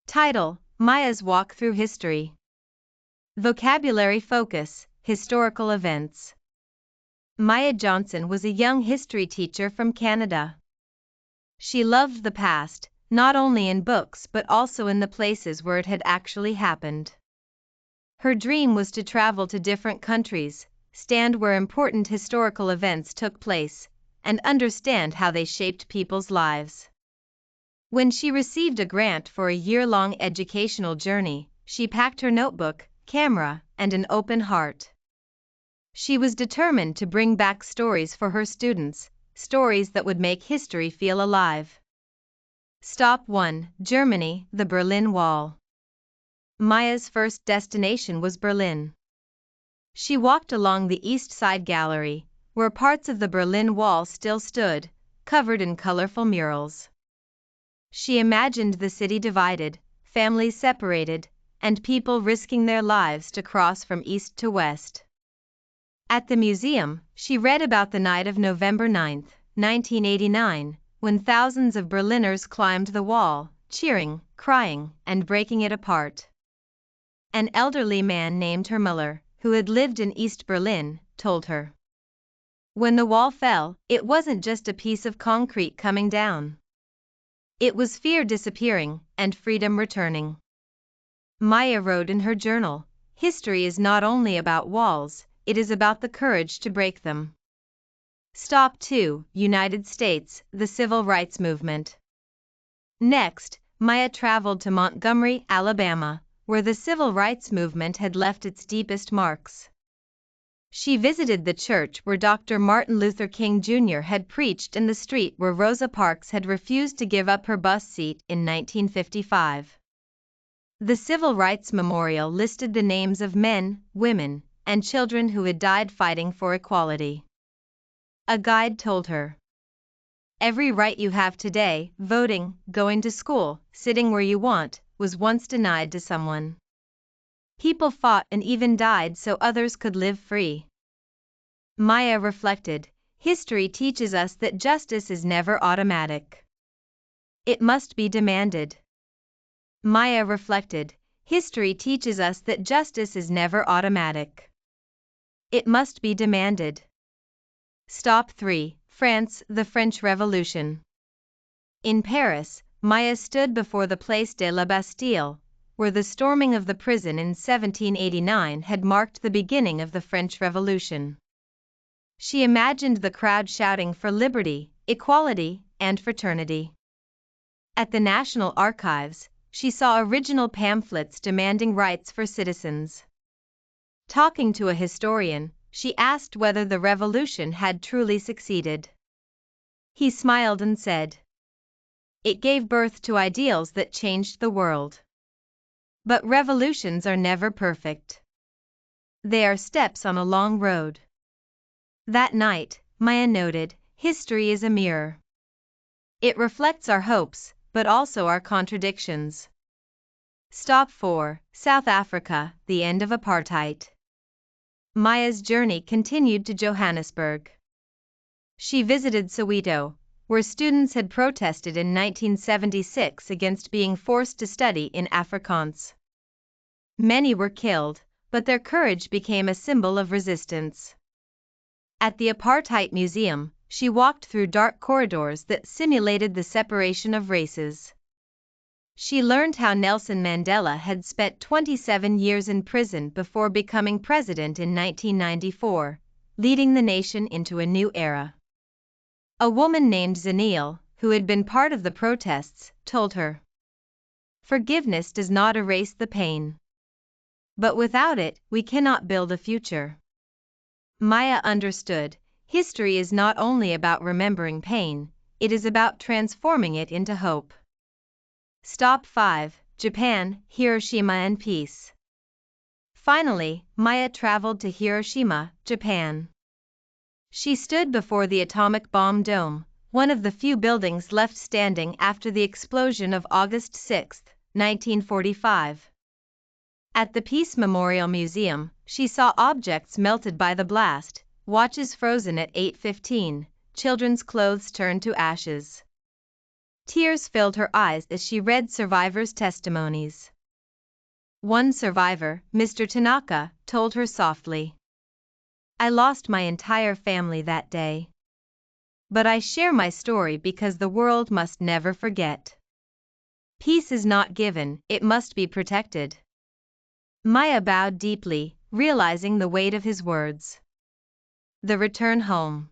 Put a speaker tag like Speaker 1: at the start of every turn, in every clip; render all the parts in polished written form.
Speaker 1: Title: Maya's Walk Through History. Vocabulary focus: historical events. Maya Johnson was a young history teacher from Canada. She loved the past, not only in books but also in the places where it had actually happened. Her dream was to travel to different countries, stand where important historical events took place, and understand how they shaped people's lives. When she received a grant for a year-long educational journey, she packed her notebook, camera, and an open heart. She was determined to bring back stories for her students, stories that would make history feel alive. Stop 1: Germany, the Berlin Wall. Maya's first destination was Berlin. She walked along the East Side Gallery, where parts of the Berlin Wall still stood, covered in colorful murals. She imagined the city divided, families separated, and people risking their lives to cross from east to west. At the museum, she read about the night of November 9, 1989, when thousands of Berliners climbed the wall, cheering, crying, and breaking it apart. An elderly man named Herr Müller, who had lived in East Berlin, told her, "When the wall fell, it wasn't just a piece of concrete coming down. It was fear disappearing and freedom returning." Maya wrote in her journal, "History is not only about walls, it is about the courage to break them." Stop 2: United States, the Civil Rights Movement. Next, Maya traveled to Montgomery, Alabama, where the Civil Rights Movement had left its deepest marks. She visited the church where Dr. Martin Luther King Jr. had preached and the street where Rosa Parks had refused to give up her bus seat in 1955. The Civil Rights Memorial listed the names of men, women, and children who had died fighting for equality. A guide told her, "Every right you have today, voting, going to school, sitting where you want, was once denied to someone. People fought and even died so others could live free." Maya reflected, history teaches us that justice is never automatic. It must be demanded. Maya reflected, history teaches us that justice is never automatic. It must be demanded. Stop 3: France, the French Revolution. In Paris, Maya stood before the Place de la Bastille, where the storming of the prison in 1789 had marked the beginning of the French Revolution. She imagined the crowd shouting for liberty, equality, and fraternity. At the National Archives, she saw original pamphlets demanding rights for citizens. Talking to a historian, she asked whether the revolution had truly succeeded. He smiled and said, "It gave birth to ideals that changed the world. But revolutions are never perfect. They are steps on a long road." That night, Maya noted, history is a mirror. It reflects our hopes, but also our contradictions. Stop 4: South Africa, the end of apartheid. Maya's journey continued to Johannesburg. She visited Soweto, where students had protested in 1976 against being forced to study in Afrikaans. Many were killed, but their courage became a symbol of resistance. At the Apartheid Museum, she walked through dark corridors that simulated the separation of races. She learned how Nelson Mandela had spent 27 years in prison before becoming president in 1994, leading the nation into a new era. A woman named Zanil, who had been part of the protests, told her, "Forgiveness does not erase the pain. But without it, we cannot build a future." Maya understood, history is not only about remembering pain, it is about transforming it into hope. Stop 5: Japan, Hiroshima and peace. Finally, Maya traveled to Hiroshima, Japan. She stood before the atomic bomb dome, one of the few buildings left standing after the explosion of August 6, 1945. At the Peace Memorial Museum, she saw objects melted by the blast, watches frozen at 8:15, children's clothes turned to ashes. Tears filled her eyes as she read survivors' testimonies. One survivor, Mr. Tanaka, told her softly, "I lost my entire family that day. But I share my story because the world must never forget. Peace is not given, it must be protected." Maya bowed deeply, realizing the weight of his words. The return home.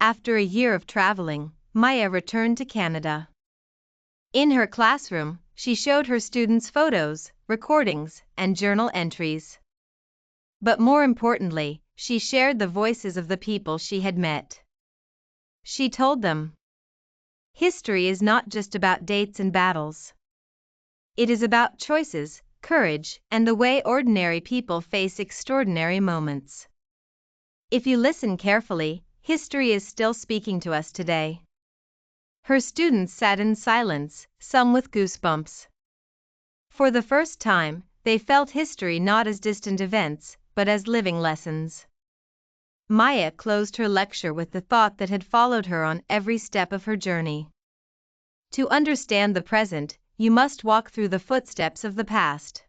Speaker 1: After a year of traveling, Maya returned to Canada. In her classroom, she showed her students photos, recordings, and journal entries. But more importantly, she shared the voices of the people she had met. She told them, "History is not just about dates and battles. It is about choices, courage, and the way ordinary people face extraordinary moments. If you listen carefully, history is still speaking to us today." Her students sat in silence, some with goosebumps. For the first time, they felt history not as distant events, but as living lessons. Maya closed her lecture with the thought that had followed her on every step of her journey. To understand the present, you must walk through the footsteps of the past.